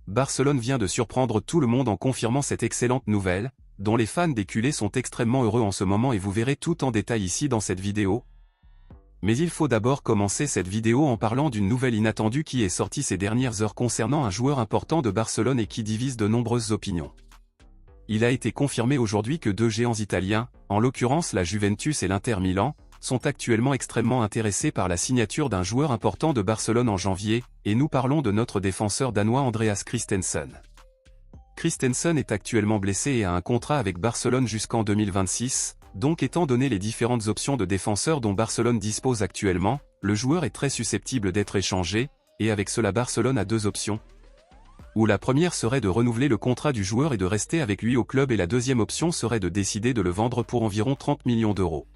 Barcelone vient de surprendre tout le monde en confirmant cette excellente nouvelle, dont les fans des culés sont extrêmement heureux en ce moment et vous verrez tout en détail ici dans cette vidéo. Mais il faut d'abord commencer cette vidéo en parlant d'une nouvelle inattendue qui est sortie ces dernières heures concernant un joueur important de Barcelone et qui divise de nombreuses opinions. Il a été confirmé aujourd'hui que deux géants italiens, en l'occurrence la Juventus et l'Inter Milan, sont actuellement extrêmement intéressés par la signature d'un joueur important de Barcelone en janvier, et nous parlons de notre défenseur danois Andreas Christensen. Christensen est actuellement blessé et a un contrat avec Barcelone jusqu'en 2026, donc étant donné les différentes options de défenseurs dont Barcelone dispose actuellement, le joueur est très susceptible d'être échangé, et avec cela Barcelone a deux options. Où la première serait de renouveler le contrat du joueur et de rester avec lui au club et la deuxième option serait de décider de le vendre pour environ 30 millions d'euros.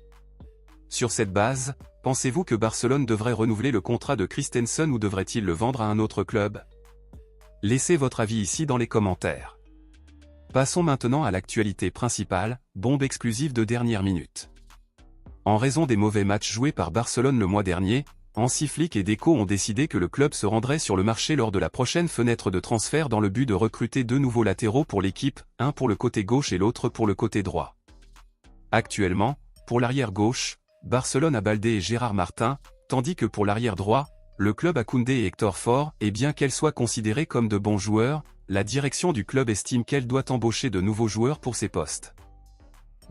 Sur cette base, pensez-vous que Barcelone devrait renouveler le contrat de Christensen ou devrait-il le vendre à un autre club? Laissez votre avis ici dans les commentaires. Passons maintenant à l'actualité principale, bombe exclusive de dernière minute. En raison des mauvais matchs joués par Barcelone le mois dernier, Hansi Flick et Deco ont décidé que le club se rendrait sur le marché lors de la prochaine fenêtre de transfert dans le but de recruter deux nouveaux latéraux pour l'équipe, un pour le côté gauche et l'autre pour le côté droit. Actuellement, pour l'arrière gauche, Barcelone a Baldé et Gérard Martin, tandis que pour l'arrière droit, le club a Koundé et Hector Ford, et bien qu'elles soient considérées comme de bons joueurs, la direction du club estime qu'elle doit embaucher de nouveaux joueurs pour ces postes.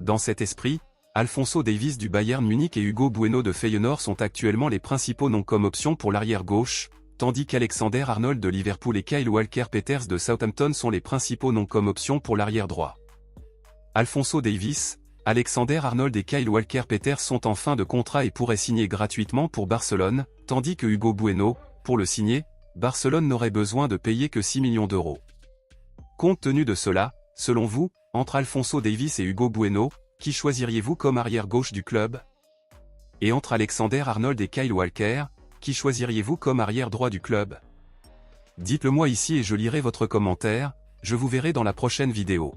Dans cet esprit, Alphonso Davies du Bayern Munich et Hugo Bueno de Feyenoord sont actuellement les principaux noms comme option pour l'arrière gauche, tandis qu'Alexander Arnold de Liverpool et Kyle Walker-Peters de Southampton sont les principaux noms comme option pour l'arrière droit. Alphonso Davies, Alexander Arnold et Kyle Walker-Peters sont en fin de contrat et pourraient signer gratuitement pour Barcelone, tandis que Hugo Bueno, pour le signer, Barcelone n'aurait besoin de payer que 6 millions d'euros. Compte tenu de cela, selon vous, entre Alphonso Davies et Hugo Bueno, qui choisiriez-vous comme arrière gauche du club? Et entre Alexander Arnold et Kyle Walker, qui choisiriez-vous comme arrière droit du club? Dites-le moi ici et je lirai votre commentaire, je vous verrai dans la prochaine vidéo.